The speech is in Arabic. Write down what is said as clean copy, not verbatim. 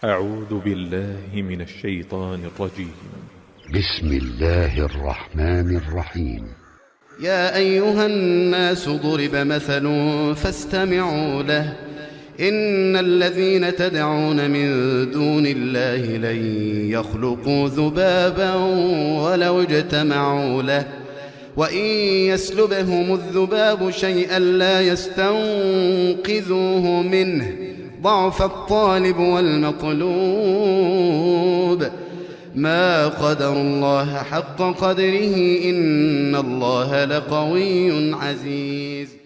أعوذ بالله من الشيطان الرجيم. بسم الله الرحمن الرحيم. يا أيها الناس ضرب مثل فاستمعوا له إن الذين تدعون من دون الله لن يخلقوا ذبابا ولو اجتمعوا له وإن يسلبهم الذباب شيئا لا يستنقذوه منه ضعف الطالب والمطلوب ما قدر الله حق قدره إن الله لقوي عزيز.